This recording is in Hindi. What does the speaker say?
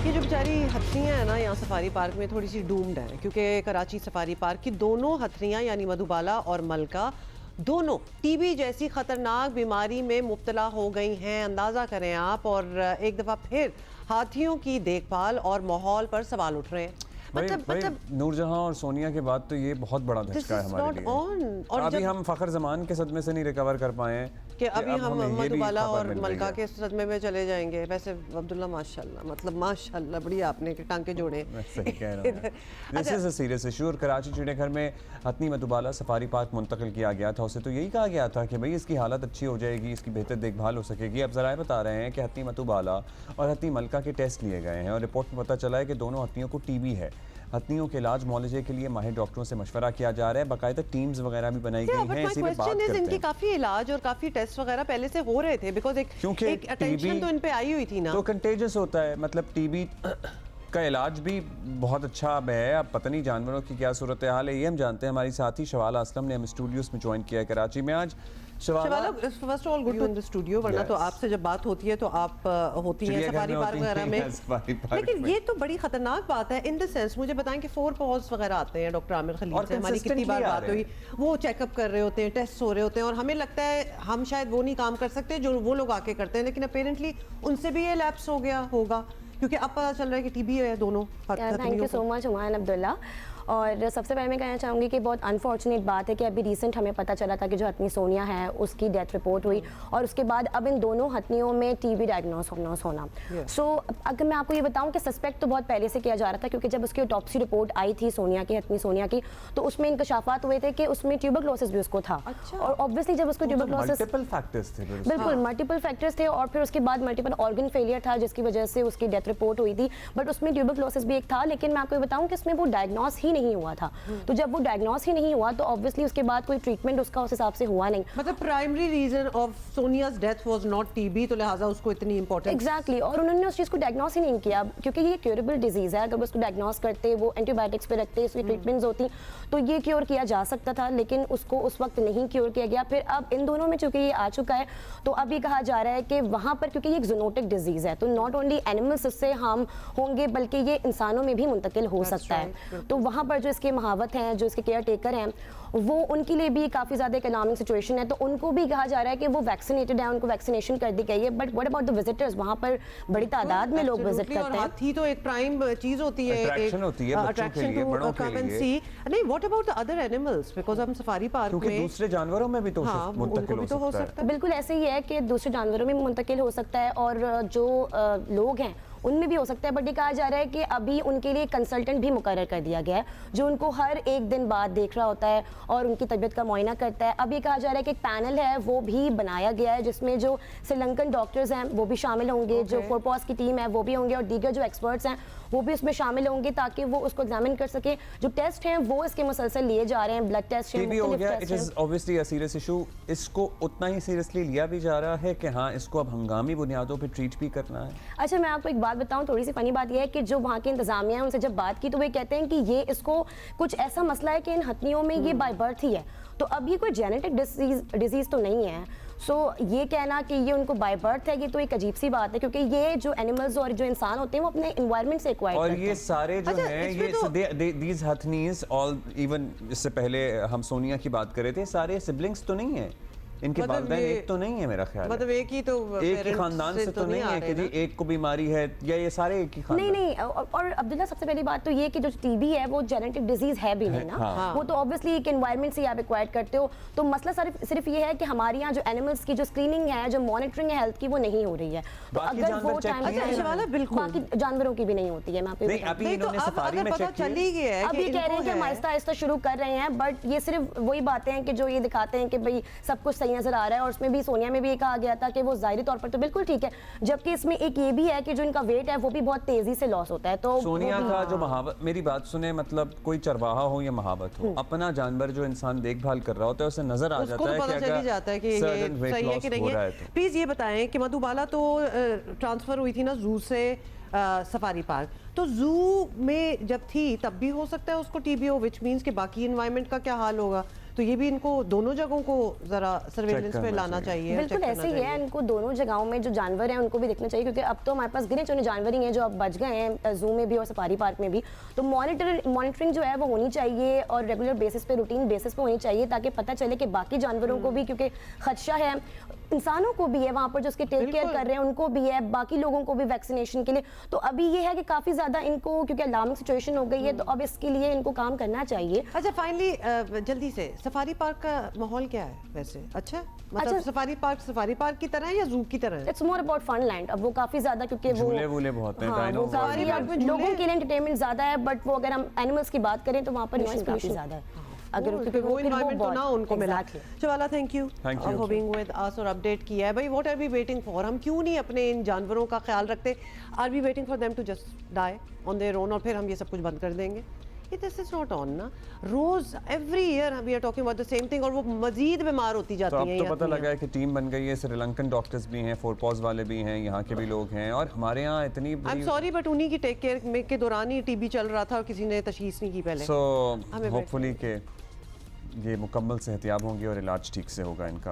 ये जो बेचारी हथनियाँ हैं ना यहाँ सफारी पार्क में थोड़ी सी डूम्ड है, क्योंकि कराची सफारी पार्क की दोनों हथनियाँ यानी मधुबाला और मलका दोनों टीबी जैसी खतरनाक बीमारी में मुब्तला हो गई हैं। अंदाज़ा करें आप। और एक दफ़ा फिर हाथियों की देखभाल और माहौल पर सवाल उठ रहे हैं। मतलब नूरजहां और सोनिया के बाद तो ये बहुत बड़ा धचका है हमारे लिए। और अभी हम फखर जमान के सदमे से नहीं रिकवर कर पाए हैं कि अभी हम मधुबाला और मलका के सदमे में चले जाएंगे। वैसे अब्दुल्ला माशाल्लाह, मतलब माशाल्लाह बड़ी आपने टांके जोड़े। सही कह रहा हूं। This is a serious issue. और कराची चिड़ियाघर में हथनी मधुबाला सफारी पार्क मुंतकिल किया गया था। उसे तो यही कहा गया था कि भाई इसकी हालत अच्छी हो जाएगी, इसकी बेहतर देखभाल हो सकेगी। अब ज़राए बता रहे हैं कि हथनी मधुबाला और हथनी मलका के टेस्ट लिए गए हैं और रिपोर्ट में पता चला है कि दोनों हथनियों को टीबी है। हथनियों के इलाज मुआलजे के लिए माहिर डॉक्टरों से मशवरा किया जा रहा है। बाकायदा टीम्स वगैरह भी बनाई गई हैं। इसी पे बात करते हैं। इनकी काफी इलाज और काफी टेस्ट वगैरह पहले से हो रहे थे, बिकॉज एक अटेंशन तो इन पे आई हुई थी ना। तो कंटेजियस होता है, मतलब टीबी का इलाज भी बहुत अच्छा अब है। अब पता नहीं जानवरों की क्या सूरत हाल है, ये हम जानते हैं। हमारी साथी शवाला असलम ने हम स्टूडियोज में ज्वाइन किया है कराची में आज। शवाला, first of all good to in the studio, वरना तो आपसे जब बात होती है तो आप होती हैं सफारी पार्क वगैरह में। लेकिन ये तो बड़ी खतरनाक बात है इन द सेंस, मुझे बताएं कि 4 पॉज वगैरह आते हैं डॉक्टर आमिर खलील से, हमारी कितनी बार बात हुई, वो चेकअप कर रहे होते हैं, टेस्ट हो रहे होते हैं और हमें लगता है हम शायद वो नहीं काम कर सकते जो वो लोग आके करते हैं, लेकिन अपेरेंटली उनसे भी ये लैप्स हो गया होगा, क्योंकि अब पता चल रहा है कि टीबी है दोनों। Thank you so much Humayun Abdullah. और सबसे पहले मैं कहना चाहूँगी कि बहुत अनफॉर्चुनेट बात है कि अभी रिसेंट हमें पता चला था कि जो हथनी सोनिया है उसकी डेथ रिपोर्ट हुई और उसके बाद अब इन दोनों हथनियों में टीबी डायग्नोस होना। सो अगर मैं आपको ये बताऊँ कि सस्पेक्ट तो बहुत पहले से किया जा रहा था, क्योंकि जब उसकी ऑटोप्सी रिपोर्ट आई थी सोनिया की, हथनी सोनिया की, तो उसमें इंकशाफात हुए थे कि उसमें ट्यूबरक्लोसिस भी उसको था। और ऑब्वियसली जब उसको ट्यूबरक्लोसिस, बिल्कुल मल्टीपल फैक्टर्स थे और फिर उसके बाद मल्टीपल ऑर्गन फेलियर था जिसकी वजह से उसकी डेथ रिपोर्ट हुई थी। बट उसमें ट्यूबरक्लोसिस भी एक था, लेकिन मैं आपको ये बताऊँ कि उसमें वो डायग्नोस ही नहीं हुआ था। तो जब वो डायग्नोस ही नहीं हुआ तो ऑब्वियसली उसके बाद कोई ट्रीटमेंट उसका उस हिसाब से हुआ नहीं। मतलब primary reason of Sonia's death was not TB, तो लिहाजा उसको इतनी इंपॉर्टेंस। एग्जैक्टली, और उन्होंने उस चीज़ को डायग्नोस ही नहीं किया, क्योंकि ये क्योरेबल डिजीज है। अगर उसको डायग्नोस करते, वो एंटीबायोटिक्स पे रखते, उसकी ट्रीटमेंट्स होती तो ये क्योर किया जा सकता था, लेकिन उसको उस वक्त नहीं क्योर किया गया। फिर अब इन दोनों में चूंकि ये आ चुका है तो अब ये कहा जा रहा है कि वहाँ पर, क्योंकि ये एक ज़ूनोटिक डिजीज है, तो नॉट ओनली एनिमल्स इससे हार्म होंगे बल्कि ये इंसानों में भी मुंतकिल हो सकता है। तो वहाँ पर जो इसके महावत हैं, जो इसके केयर टेकर हैं, वो उनके लिए भी काफ़ी ज़्यादा इकोनॉमिक सिचुएशन है, तो उनको भी कहा जा रहा है कि वो वैक्सीनेटेड है, उनको वैक्सीनेशन कर दी गई है। But what about the visitors, वहाँ पर बड़ी तादाद में लोग विजिट करते हैं। हाथी तो एक प्राइम चीज होती है, अट्रैक्शन होती है बच्चों के लिए, बड़ों के लिए। नहीं, what about the other animals, because हम सफारी पार्क में दूसरे जानवरों में भी तो मुंतकिल हो सकता है। बिल्कुल ऐसे ही है कि दूसरे जानवरों में मुंतकिल हो सकता है और जो लोग हैं उनमें भी हो सकता है। बट ये कहा जा रहा है कि अभी उनके लिए कंसल्टेंट भी मुकर्रर कर दिया गया है जो उनको हर एक दिन बाद देख रहा होता है और उनकी तबीयत का मुआयना करता है। अब ये कहा जा रहा है कि एक पैनल है वो भी बनाया गया है जिसमें जो श्रीलंकन डॉक्टर्स हैं वो भी शामिल होंगे, जो फोरपॉज की टीम है वो भी होंगे और दीगर जो एक्सपर्ट्स हैं वो भी उसमें शामिल होंगे, ताकि वो उसको एग्जामिन कर सके। जो टेस्ट हैं वो इसके मुसलसल लिए जा रहे हैं, ब्लड टेस्ट हैं, हो गया। It is obviously a serious issue. इसको उतना ही सीरियसली लिया भी जा रहा है कि हाँ, इसको अब हंगामी बुनियादों पर ट्रीट भी करना है। अच्छा, मैं आपको एक बात बताऊं, थोड़ी सी फनी बात यह है कि जो वहाँ के इंतजामिया है उनसे जब बात की तो वे कहते हैं कि ये इसको कुछ ऐसा मसला है कि इन हथनियों में ये बाय बर्थ ही है, तो अब ये कोई जेनेटिक डिजीज तो नहीं है। सो ये कहना कि ये उनको बाय बर्थ है, ये तो एक अजीब सी बात है, क्योंकि ये जो एनिमल्स और जो इंसान होते हैं वो अपने एनवायरनमेंट से एक्वायर और करते हैं। ये सारे जो हैं, ये दीज हथनीज ऑल, इवन इससे पहले हम सोनिया की बात कर रहे थे, सारे सिबलिंग्स तो नहीं है इनके, वालिदैन एक तो नहीं है मेरा ख्याल, मतलब एक ही खानदान से तो नहीं है कि जी एक को बीमारी है या ये सारे एक ही खानदान। नहीं। और अब्दुल्ला, सबसे पहली बात तो ये कि जो टीबी है वो जेनेटिक डिजीज है भी नहीं ना। हाँ। वो तो ऑब्वियसली एक एनवायरनमेंट से आप एक्वायर करते हो। तो मसला सिर्फ ये है कि हमारे यहाँ जो एनिमल्स की जो स्क्रीनिंग है, जो मॉनिटरिंग है हेल्थ की, वो नहीं हो रही है। तो अगर वो टाइम बाकी जानवरों की भी नहीं होती है। अभी ये कह रहे हैं कि हम आहिस्ता आहिस्ता शुरू कर रहे हैं, बट ये सिर्फ वही बातें हैं कि जो ये दिखाते हैं कि भाई सब कुछ नजर आ रहा है। और उसमें भी सोनिया में भी ये कहा गया था कि वो जाहिरी तौर पर तो बिल्कुल ठीक है, जबकि इसमें एक ये भी है कि जो इनका वेट है वो भी बहुत तेजी से लॉस होता है। तो सोनिया का जो महावत, मेरी बात सुने, मतलब कोई चरवाहा हो या महावत हो, अपना जानवर जो इंसान देखभाल कर रहा होता है उसे नजर आ जाता है कि ये सही है कि नहीं है। प्लीज ये बताएं कि मधुबाला तो ट्रांसफर हुई थी ना जू से सफारी पार्क, तो जू में जब थी तब भी हो सकता है उसको टीबी हो, विच मीन्स कि बाकी एनवायरनमेंट का क्या हाल होगा, तो ये भी इनको दोनों जगहों को जरा सर्वेलेंस पे करना लाना चाहिए, बिल्कुल ऐसे ही है, इनको दोनों जगहों में जो जानवर हैं उनको भी देखना चाहिए, क्योंकि अब तो हमारे पास गिने चुने जानवर ही हैं जो अब बच गए हैं जू में भी और सफारी पार्क में भी। तो मॉनिटरिंग जो है वो होनी चाहिए और रेगुलर बेसिस पे, रूटीन बेसिस पे होनी चाहिए, ताकि पता चले कि बाकी जानवरों को भी, क्योंकि खदशा है इंसानों को भी है वहाँ पर जो उसके टेक केयर कर रहे हैं उनको भी है, बाकी लोगों को भी वैक्सीनेशन के लिए। तो अभी ये है कि काफ़ी ज़्यादा इनको, क्योंकि अलार्मिंग सिचुएशन हो गई है, तो अब इसके लिए इनको काम करना चाहिए। अच्छा फाइनली जल्दी से, सफारी पार्क का माहौल क्या है वैसे? अच्छा मतलब अच्छा, सफारी पार्क की तरह है या जू की तरह है? It's more about fun land. अब वो काफ़ी ज़्यादा, क्योंकि वो झूले वूले बहुत हैं, हाँ, वो डायनोसॉर काफ़ी भी हैं। अब लोगों के लिए एंटरटेनमेंट ज़्यादा है, बट वो अगर हम एनिमल्स की बात करें तो वहाँ पर नॉइज़ काफ़ी ज़्यादा है। अगर क्योंकि वो एनवायरनमेंट तो ना उनको मिला। Exactly. Chawla thank you Thank you. For being with us और अपडेट किया है। भाई what are we waiting for? हम क्यों नहीं अपने इन जानवरों का ख्याल रखते? Are we waiting for them to just die on their own और फिर हम ये सब कुछ बंद कर देंगे? ये दिस इज नॉट ऑन ना। रोज every year we are talking about the same thing और वो मजीद बीमार होती तो जाती अब हैं। तो पता लगा है कि टीम बन गई है, श्रीलंकन डॉक्टर्स भी हैं, फोर पॉज वाले भी हैं, यहाँ के भी लोग हैं, और हमारे यहाँ इतनी आई एम सॉरी बट उन्हीं की टेक केयर में के दौरान ही टीबी चल रहा था और किसी ने तशखीस नहीं की पहले। सो हमें होपफुली के ये मुकम्मल सेहतियाब होंगे और इलाज ठीक से होगा इनका।